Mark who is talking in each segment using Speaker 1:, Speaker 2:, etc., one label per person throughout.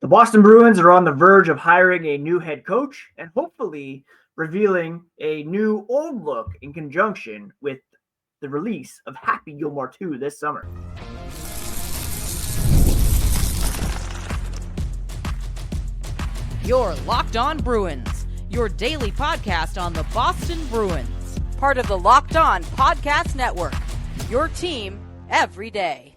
Speaker 1: The Boston Bruins are on the verge of hiring a new head coach and hopefully revealing a new old look in conjunction with the release of Happy Gilmore 2 this summer.
Speaker 2: You're Locked On Bruins, your daily podcast on the Boston Bruins, part of the Locked On Podcast Network, your team every day.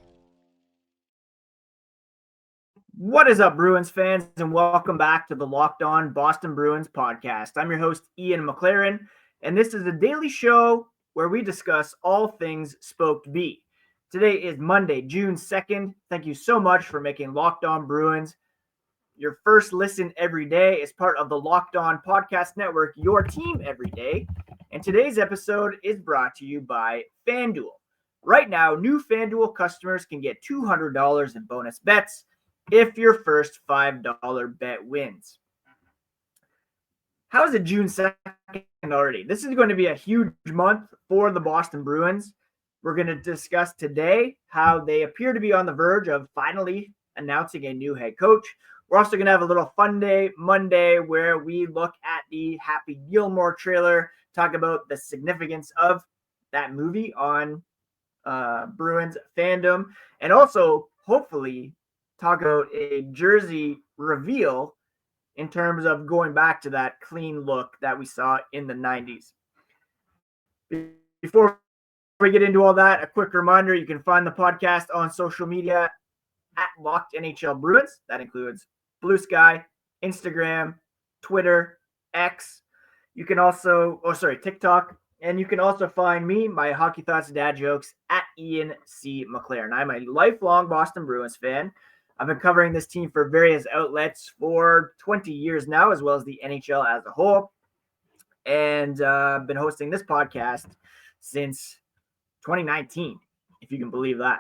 Speaker 1: What is up, Bruins fans, and welcome back to the Locked On Boston Bruins podcast. I'm your host, Ian McLaren, and this is a daily show where we discuss all things Spoked B. Today is Monday, June 2nd. Thank you so much for making Locked On Bruins your first listen every day as part of the Locked On Podcast Network, your team every day. And today's episode is brought to you by FanDuel. Right now, new FanDuel customers can get $200 in bonus bets if your first $5 bet wins. How is it June 2nd already? This is going to be a huge month for the Boston Bruins. We're going to discuss today how they appear to be on the verge of finally announcing a new head coach. We're also going to have a little fun day Monday where we look at the Happy Gilmore trailer, talk about the significance of that movie on Bruins fandom, and also hopefully talk about a jersey reveal in terms of going back to that clean look that we saw in the 90s. Before we get into all that, a quick reminder, you can find the podcast on social media at Locked NHL Bruins. That includes Blue Sky, Instagram, Twitter, X. You can also, TikTok. And you can also find me, my Hockey Thoughts and Dad Jokes, at Ian C. McLaren. I'm a lifelong Boston Bruins fan. I've been covering this team for various outlets for 20 years now, as well as the NHL as a whole. And I've been hosting this podcast since 2019, if you can believe that.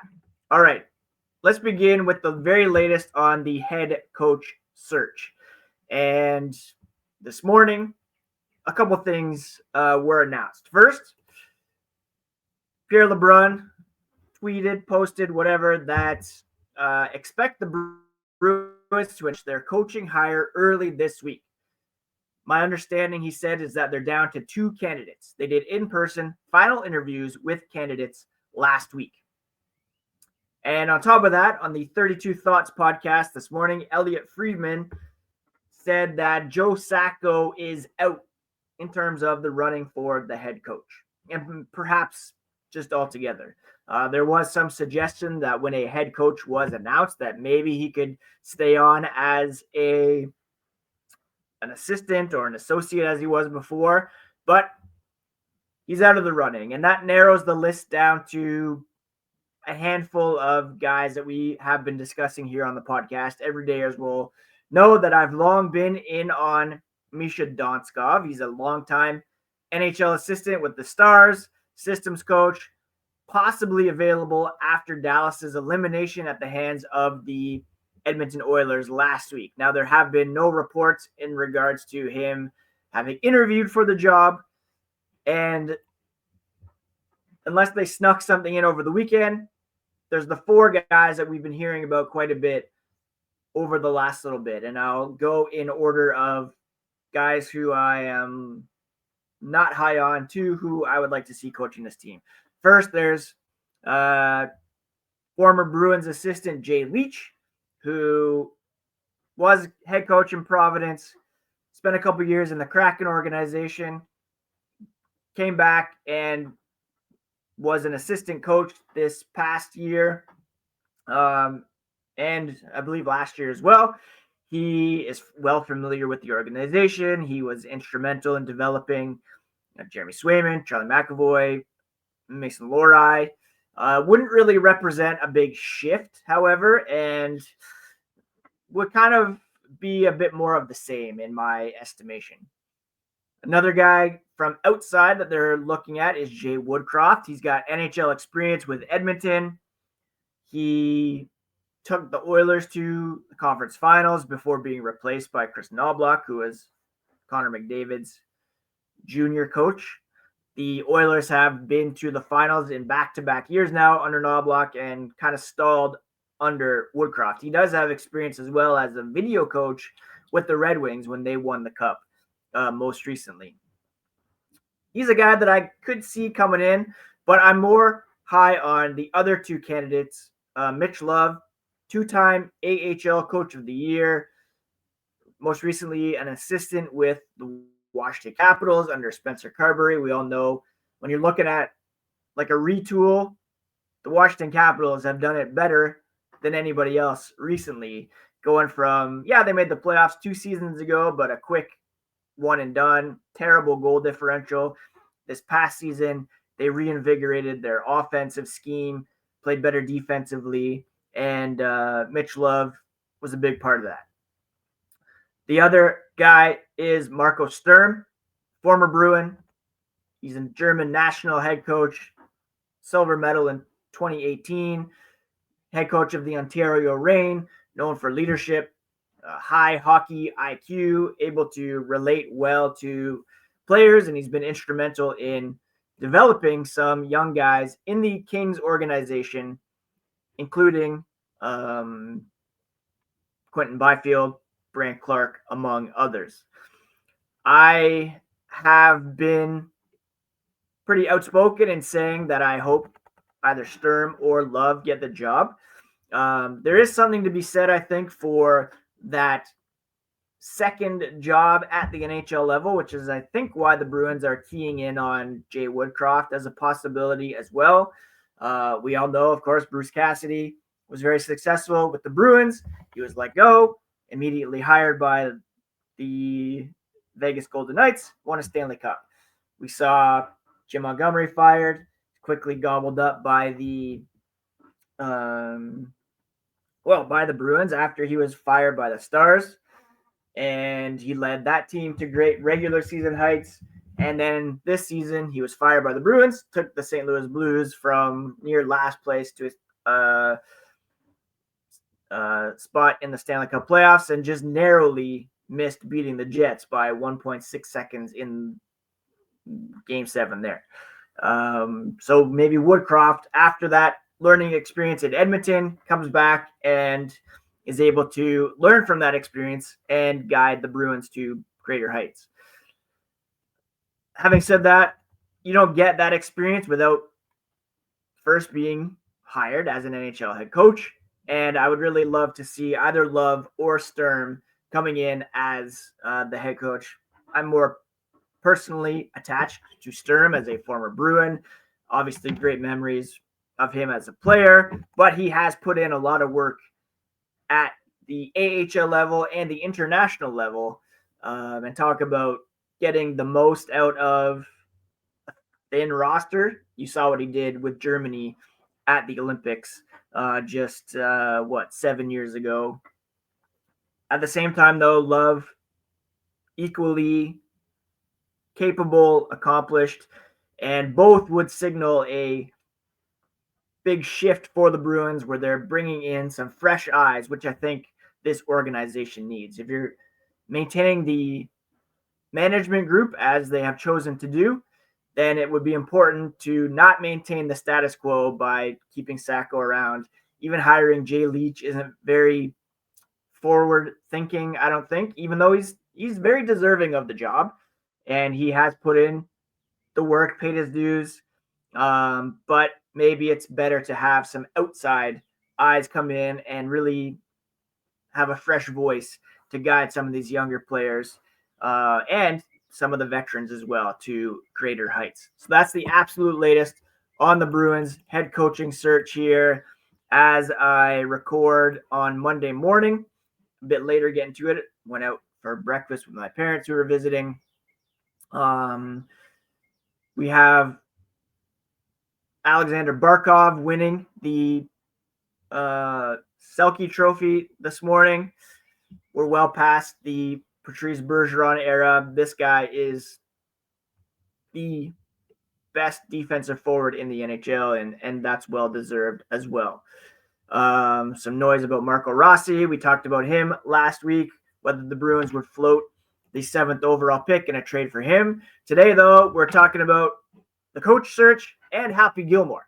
Speaker 1: All right, let's begin with the very latest on the head coach search. And this morning, a couple things were announced. First, Pierre LeBrun tweeted, posted, whatever, that expect the Bruins to finish their coaching hire early this week. My understanding, he said, is that they're down to 2 candidates. They did in-person final interviews with candidates last week. And on top of that, on the 32 Thoughts podcast this morning, Elliot Friedman said that Joe Sacco is out in terms of the running for the head coach, and perhaps just altogether. There was some suggestion that when a head coach was announced that maybe he could stay on as an assistant or an associate as he was before, but he's out of the running. And that narrows the list down to a handful of guys that we have been discussing here on the podcast. Everydayers will know that I've long been in on Misha Donskov. He's a longtime NHL assistant with the Stars, systems coach, possibly available after Dallas's elimination at the hands of the Edmonton Oilers last week. Now, there have been no reports in regards to him having interviewed for the job, and unless they snuck something in over the weekend, there's the 4 guys that we've been hearing about quite a bit over the last little bit, and I'll go in order of guys who I am not high on to who I would like to see coaching this team. First, there's former Bruins assistant Jay Leech, who was head coach in Providence, spent a couple years in the Crackin organization, came back and was an assistant coach this past year, and I believe last year as well. He is well familiar with the organization. He was instrumental in developing Jeremy Swayman, Charlie McAvoy, Mason Lohrei. Wouldn't really represent a big shift, however, and would kind of be a bit more of the same in my estimation. Another guy from outside that they're looking at is Jay Woodcroft. He's got NHL experience with Edmonton. He took the Oilers to the conference finals before being replaced by Chris Knobloch, who was Connor McDavid's junior coach. The Oilers have been to the finals in back-to-back years now under Knobloch and kind of stalled under Woodcroft. He does have experience as well as a video coach with the Red Wings when they won the Cup most recently. He's a guy that I could see coming in, but I'm more high on the other two candidates. Mitch Love, two-time AHL Coach of the Year, most recently an assistant with the Washington Capitals under Spencer Carberry. We all know when you're looking at like a retool, the Washington Capitals have done it better than anybody else recently. Going from, they made the playoffs 2 seasons ago, but a quick one and done, terrible goal differential. This past season, they reinvigorated their offensive scheme, played better defensively, and Mitch Love was a big part of that. The other guy is Marco Sturm, former Bruin. He's a German national head coach, silver medal in 2018, head coach of the Ontario Reign, known for leadership, high hockey IQ, able to relate well to players, and he's been instrumental in developing some young guys in the Kings organization, including Quentin Byfield, Brant Clark, among others. I have been pretty outspoken in saying that I hope either Sturm or Love get the job. There is something to be said, I think, for that second job at the NHL level, which is, I think, why the Bruins are keying in on Jay Woodcroft as a possibility as well. We all know, of course, Bruce Cassidy was very successful with the Bruins. He was let go, immediately hired by the Vegas Golden Knights, won a Stanley Cup. We saw Jim Montgomery fired, quickly gobbled up by the Bruins after he was fired by the Stars. And he led that team to great regular season heights. And then this season, he was fired by the Bruins, took the St. Louis Blues from near last place to a spot in the Stanley Cup playoffs and just narrowly missed beating the Jets by 1.6 seconds in Game 7 there. So maybe Woodcroft, after that learning experience in Edmonton, comes back and is able to learn from that experience and guide the Bruins to greater heights. Having said that, you don't get that experience without first being hired as an NHL head coach. And I would really love to see either Love or Sturm coming in as the head coach. I'm more personally attached to Sturm as a former Bruin. Obviously, great memories of him as a player, but he has put in a lot of work at the AHL level and the international level, and talk about getting the most out of a thin roster. You saw what he did with Germany at the Olympics just 7 years ago. At the same time, though, Love, equally capable, accomplished, and both would signal a big shift for the Bruins where they're bringing in some fresh eyes, which I think this organization needs. If you're maintaining the management group as they have chosen to do, then it would be important to not maintain the status quo by keeping Sacco around. Even hiring Jay Leech isn't very forward thinking, I don't think, even though he's very deserving of the job and he has put in the work, paid his dues. But maybe it's better to have some outside eyes come in and really have a fresh voice to guide some of these younger players and some of the veterans as well to greater heights. So that's the absolute latest on the Bruins head coaching search here as I record on Monday morning. A bit later, getting to it. Went out for breakfast with my parents who were visiting. We have Alexander Barkov winning the Selke Trophy this morning. We're well past the Patrice Bergeron era. This guy is the best defensive forward in the NHL, and that's well deserved as well. Some noise about Marco Rossi. We talked about him last week, whether the Bruins would float the 7th overall pick in a trade for him. Today, though, we're talking about the coach search and Happy Gilmore.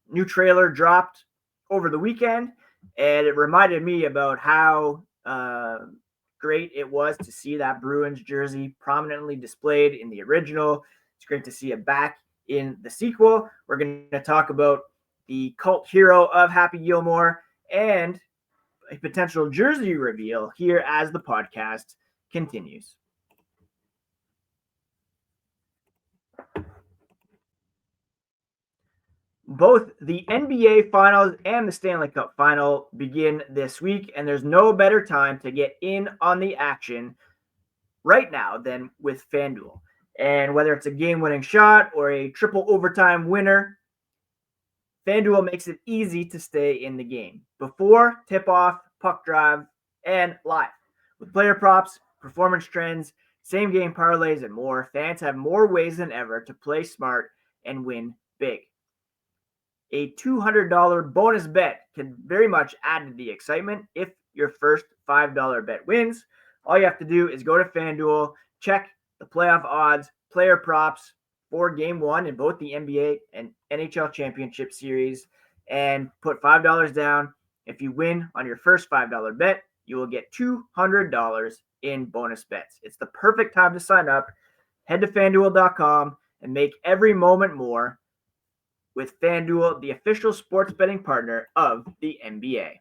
Speaker 1: New trailer dropped over the weekend, And it reminded me about how great it was to see that Bruins jersey prominently displayed in the original. It's great to see it back in the sequel. We're going to talk about the cult hero of Happy Gilmore and a potential jersey reveal here as the podcast continues. Both the NBA Finals and the Stanley Cup Final begin this week, and there's no better time to get in on the action right now than with FanDuel. And whether it's a game-winning shot or a triple overtime winner, FanDuel makes it easy to stay in the game before tip-off, puck drive, and live. With player props, performance trends, same-game parlays, and more, fans have more ways than ever to play smart and win big. A $200 bonus bet can very much add to the excitement if your first $5 bet wins. All you have to do is go to FanDuel, check the playoff odds, player props for game one in both the NBA and NHL Championship Series, and put $5 down. If you win on your first $5 bet, you will get $200 in bonus bets. It's the perfect time to sign up. Head to FanDuel.com and make every moment more with FanDuel, the official sports betting partner of the NBA.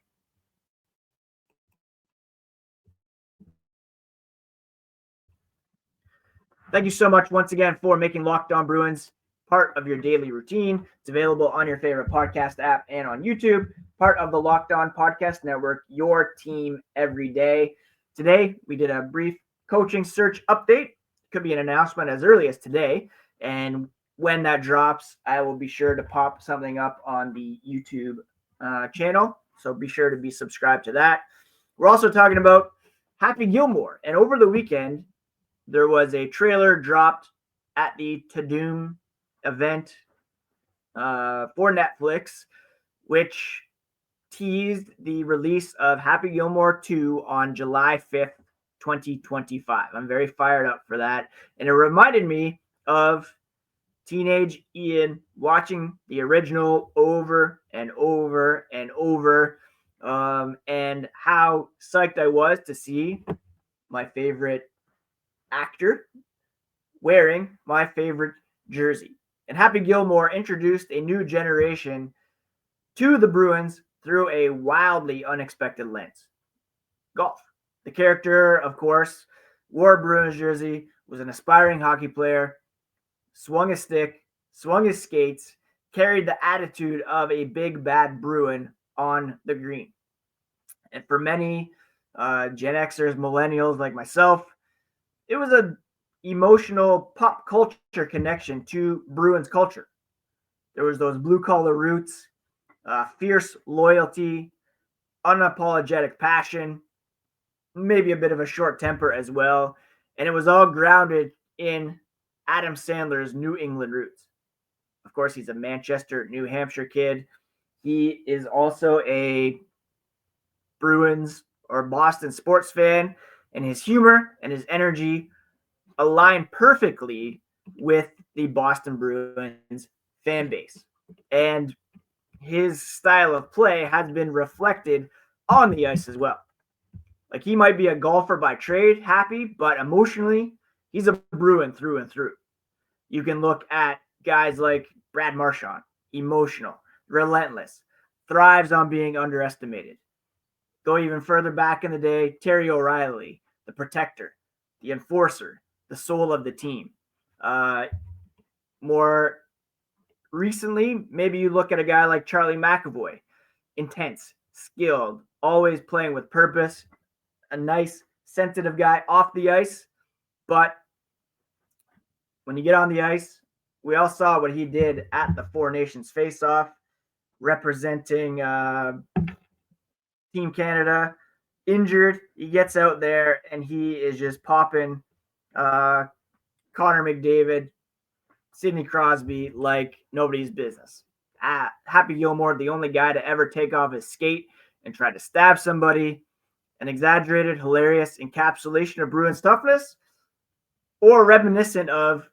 Speaker 1: Thank you so much once again for making Locked On Bruins part of your daily routine. It's available on your favorite podcast app and on YouTube, part of the Locked On Podcast Network, your team every day. Today, we did a brief coaching search update. Could be an announcement as early as today. And when that drops, I will be sure to pop something up on the YouTube channel. So be sure to be subscribed to that. We're also talking about Happy Gilmore. And over the weekend, there was a trailer dropped at the Tadoom event for Netflix, which teased the release of Happy Gilmore 2 on July 5th, 2025. I'm very fired up for that. And it reminded me of teenage Ian watching the original over and over and over, and how psyched I was to see my favorite actor wearing my favorite jersey. And Happy Gilmore introduced a new generation to the Bruins through a wildly unexpected lens. Golf. The character, of course, wore a Bruins jersey, was an aspiring hockey player, swung a stick, swung his skates, carried the attitude of a big bad Bruin on the green. And for many Gen Xers, millennials like myself, it was an emotional pop culture connection to Bruins culture. There was those blue-collar roots, fierce loyalty, unapologetic passion, maybe a bit of a short temper as well. And it was all grounded in Adam Sandler's New England roots. Of course, he's a Manchester, New Hampshire kid. He is also a Bruins or Boston sports fan, and his humor and his energy align perfectly with the Boston Bruins fan base. And his style of play has been reflected on the ice as well. Like, he might be a golfer by trade, Happy, but emotionally, he's a Bruin through and through. You can look at guys like Brad Marchand, emotional, relentless, thrives on being underestimated. Go even further back in the day, Terry O'Reilly, the protector, the enforcer, the soul of the team. More recently, maybe you look at a guy like Charlie McAvoy, intense, skilled, always playing with purpose, a nice, sensitive guy off the ice. But when you get on the ice, we all saw what he did at the Four Nations face-off, representing Team Canada. Injured, he gets out there and he is just popping Connor McDavid, Sidney Crosby like nobody's business. Happy Gilmore, the only guy to ever take off his skate and try to stab somebody. An exaggerated, hilarious encapsulation of Bruins toughness, or reminiscent of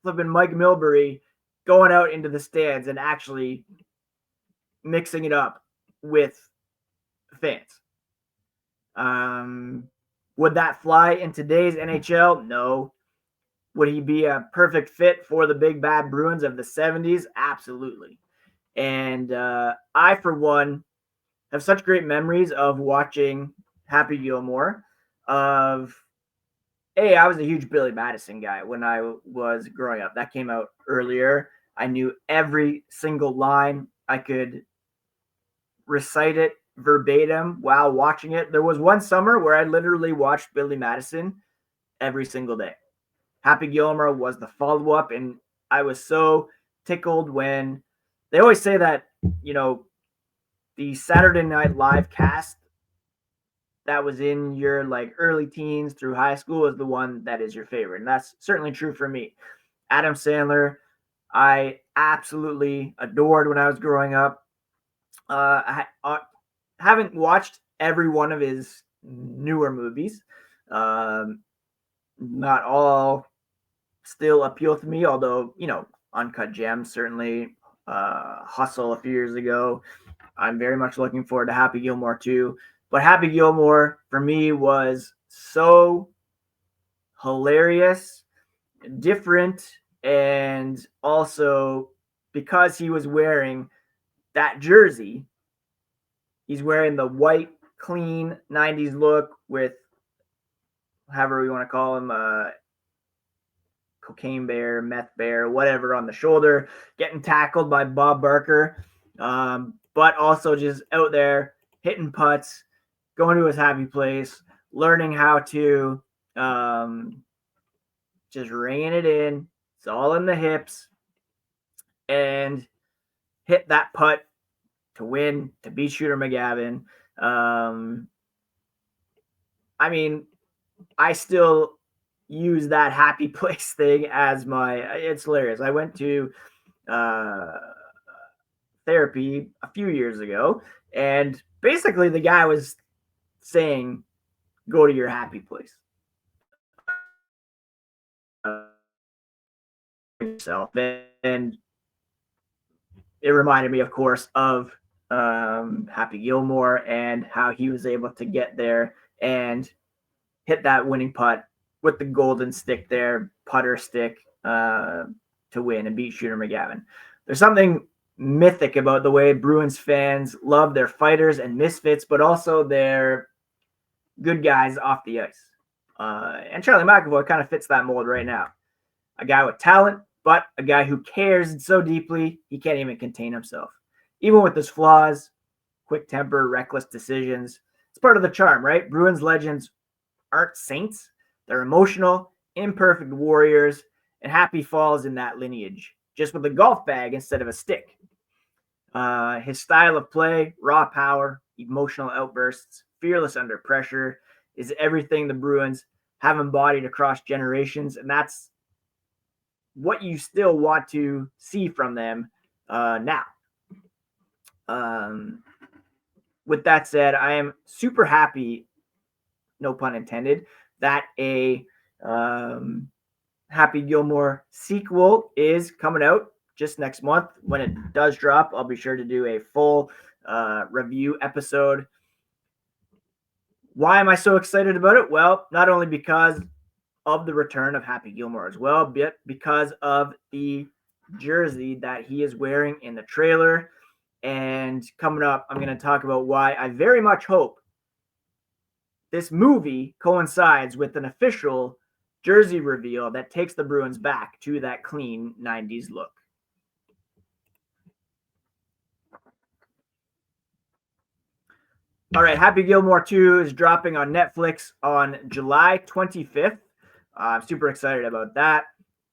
Speaker 1: flipping Mike Milbury going out into the stands and actually mixing it up with fans. Would that fly in today's NHL? No. Would he be a perfect fit for the big bad Bruins of the 70s? Absolutely. And I, for one, have such great memories of watching Happy Gilmore. I was a huge Billy Madison guy when I was growing up. That came out earlier. I knew every single line. I could recite it verbatim while watching it. There was one summer where I literally watched Billy Madison every single day. Happy Gilmore was the follow-up, and I was so tickled when they always say that, the Saturday Night Live cast that was in your like early teens through high school is the one that is your favorite. And that's certainly true for me. Adam Sandler, I absolutely adored when I was growing up. I haven't watched every one of his newer movies. Not all still appeal to me, although, Uncut Gems, certainly, Hustle a few years ago. I'm very much looking forward to Happy Gilmore too. But Happy Gilmore for me was so hilarious, different, and also because he was wearing that jersey, he's wearing the white, clean 90s look with however we want to call him, cocaine bear, meth bear, whatever on the shoulder, getting tackled by Bob Barker, but also just out there hitting putts, going to his happy place, learning how to just rein it in. It's all in the hips, and hit that putt to win, to beat Shooter McGavin. I still use that happy place thing as it's hilarious. I went to therapy a few years ago, and basically the guy was saying, go to your happy place. Yourself. And it reminded me, of course, of Happy Gilmore and how he was able to get there and hit that winning putt with the golden stick there, putter stick, to win and beat Shooter McGavin. There's something mythic about the way Bruins fans love their fighters and misfits, but also their good guys off the ice. And Charlie McAvoy kind of fits that mold right now. A guy with talent, but a guy who cares so deeply he can't even contain himself. Even with his flaws, quick temper, reckless decisions, it's part of the charm, right? Bruins legends aren't saints. They're emotional, imperfect warriors, and Happy falls in that lineage, just with a golf bag instead of a stick. His style of play, raw power, emotional outbursts, fearless under pressure, is everything the Bruins have embodied across generations, and that's what you still want to see from them now. With that said, I am super happy, no pun intended, that a Happy Gilmore sequel is coming out just next month. When it does drop, I'll be sure to do a full review episode. Why am I so excited about it? Well, not only because of the return of Happy Gilmore as well, but because of the jersey that he is wearing in the trailer. And coming up, I'm going to talk about why I very much hope this movie coincides with an official jersey reveal that takes the Bruins back to that clean 90s look. All right, Happy Gilmore 2 is dropping on Netflix on July 25th. I'm super excited about that.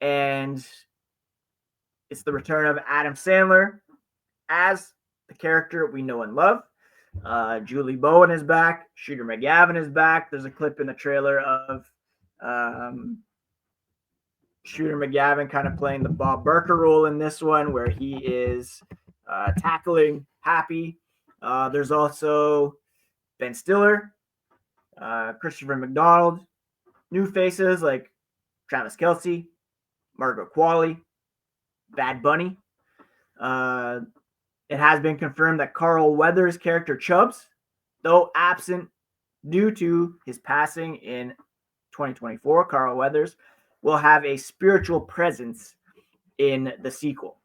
Speaker 1: And it's the return of Adam Sandler as the character we know and love. Julie Bowen is back. Shooter McGavin is back. There's a clip in the trailer of Shooter McGavin kind of playing the Bob Barker role in this one, where he is tackling Happy. There's also Ben Stiller, Christopher McDonald, new faces like Travis Kelce, Margot Qualley, Bad Bunny. It has been confirmed that Carl Weathers' character Chubbs though absent due to his passing in 2024, Carl Weathers will have a spiritual presence in the sequel.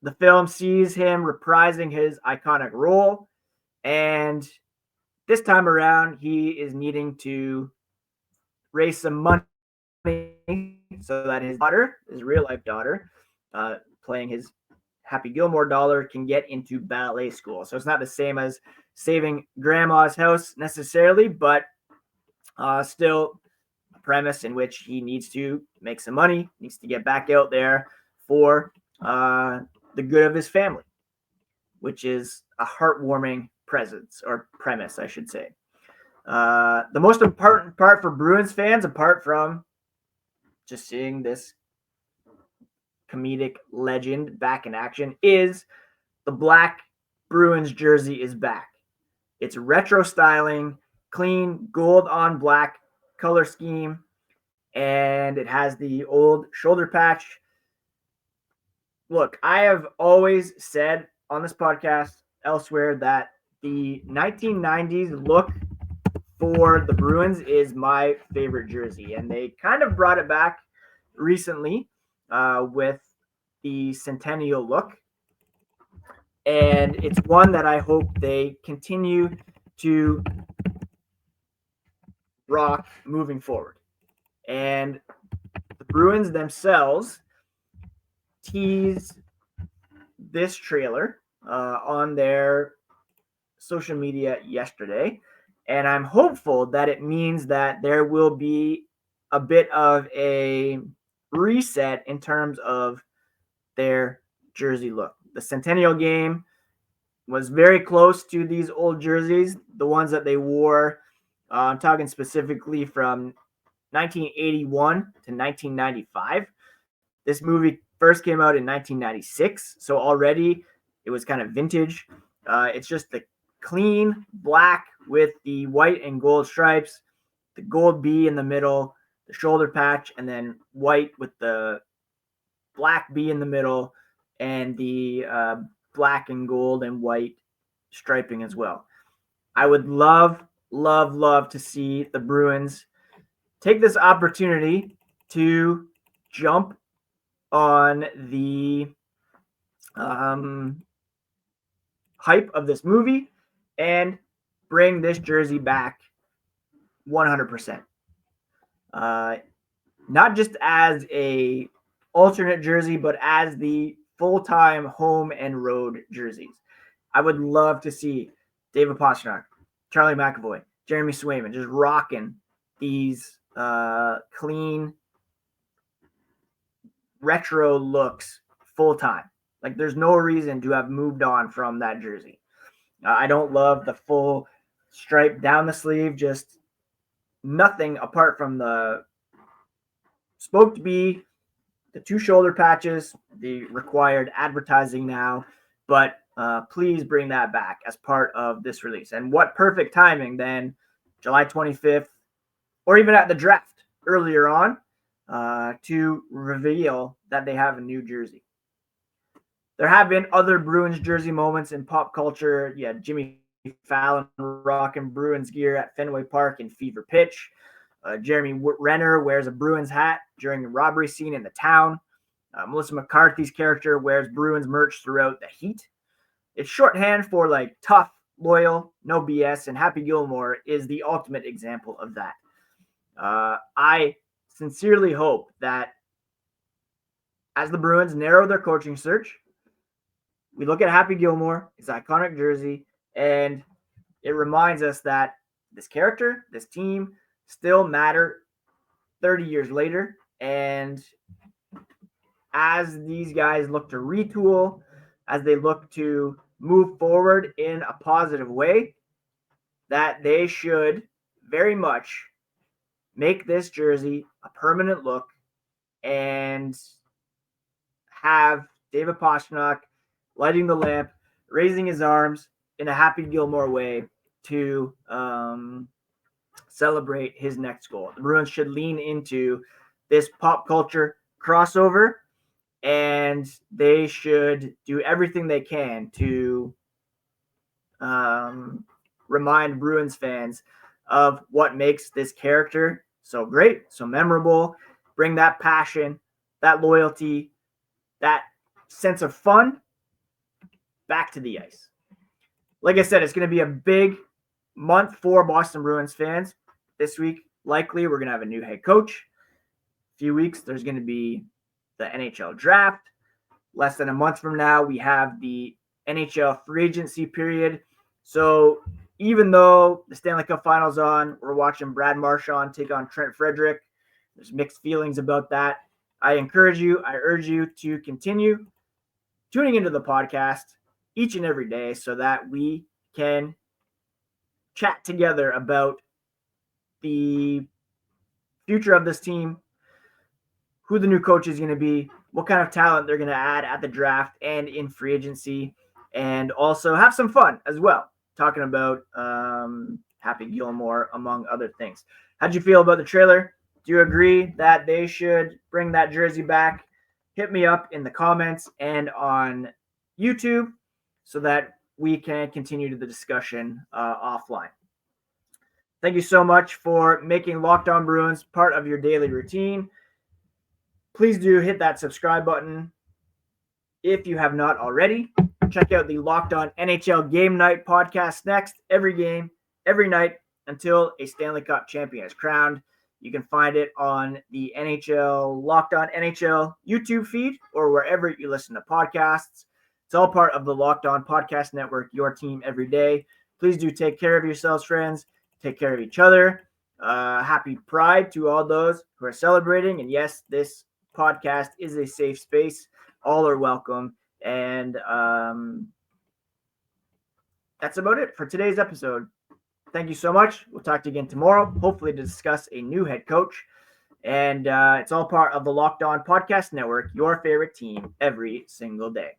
Speaker 1: The film sees him reprising his iconic role, and this time around, he is needing to raise some money so that his daughter, his real life daughter, playing his Happy Gilmore dollar, can get into ballet school. So it's not the same as saving grandma's house necessarily, but still a premise in which he needs to make some money, needs to get back out there for the good of his family, which is a heartwarming presence or premise, I should say. The most important part for Bruins fans, apart from just seeing this comedic legend back in action, is the black Bruins jersey is back. It's retro styling, clean gold on black color scheme, and it has the old shoulder patch. Look, I have always said on this podcast elsewhere that the 1990s look for the Bruins is my favorite jersey, and they kind of brought it back recently with the Centennial look, and it's one that I hope they continue to rock moving forward. And the Bruins themselves teased this trailer on their social media yesterday, and I'm hopeful that it means that there will be a bit of a reset in terms of their jersey look. The Centennial game was very close to these old jerseys, the ones that they wore. I'm talking specifically from 1981 to 1995. This movie first came out in 1996, so already it was kind of vintage. It's just the clean black with the white and gold stripes, the gold B in the middle, the shoulder patch, and then white with the black B in the middle, and the black and gold and white striping as well. I would love to see the Bruins take this opportunity to jump on the hype of this movie and bring this jersey back 100%. Not just as a alternate jersey, but as the full-time home and road jerseys. I would love to see David Pastrnak, Charlie McAvoy, Jeremy Swayman just rocking these clean retro looks full-time. Like, there's no reason to have moved on from that jersey. I don't love the full stripe down the sleeve, just nothing apart from the supposed to be the two shoulder patches, the required advertising now, but please bring that back as part of this release. And what perfect timing then, July 25th, or even at the draft earlier on, to reveal that they have a new jersey. There have been other Bruins jersey moments in pop culture. Yeah, Jimmy Fallon rocking Bruins gear at Fenway Park in Fever Pitch. Jeremy Renner wears a Bruins hat during the robbery scene in the town. Melissa McCarthy's character wears Bruins merch throughout the heat. It's shorthand for like tough, loyal, no BS, and Happy Gilmore is the ultimate example of that. I sincerely hope that as the Bruins narrow their coaching search, we look at Happy Gilmore, his iconic jersey, and it reminds us that this character, this team, still matter 30 years later. And as these guys look to retool, as they look to move forward in a positive way, that they should very much make this jersey a permanent look and have David Pastrnak lighting the lamp, raising his arms in a Happy Gilmore way to celebrate his next goal. The Bruins should lean into this pop culture crossover, and they should do everything they can to remind Bruins fans of what makes this character so great, so memorable, bring that passion, that loyalty, that sense of fun back to the ice. Like I said, it's going to be a big month for Boston Bruins fans. This week, likely, we're going to have a new head coach. A few weeks, there's going to be the NHL draft. Less than a month from now, we have the NHL free agency period. So even though the Stanley Cup Finals on, we're watching Brad Marchand take on Trent Frederick. There's mixed feelings about that. I urge you to continue tuning into the podcast each and every day so that we can chat together about the future of this team, who the new coach is going to be, what kind of talent they're going to add at the draft and in free agency, and also have some fun as well, talking about Happy Gilmore, among other things. How'd you feel about the trailer? Do you agree that they should bring that jersey back? Hit me up in the comments and on YouTube so that we can continue the discussion offline. Thank you so much for making Locked On Bruins part of your daily routine. Please do hit that subscribe button if you have not already. Check out the Locked On NHL Game Night podcast next. Every game, every night, until a Stanley Cup champion is crowned. You can find it on the NHL Locked On NHL YouTube feed or wherever you listen to podcasts. It's all part of the Locked On Podcast Network, your team every day. Please do take care of yourselves, friends. Take care of each other. Happy Pride to all those who are celebrating. And yes, this podcast is a safe space. All are welcome. And that's about it for today's episode. Thank you so much. We'll talk to you again tomorrow, hopefully to discuss a new head coach. And it's all part of the Locked On Podcast Network, your favorite team every single day.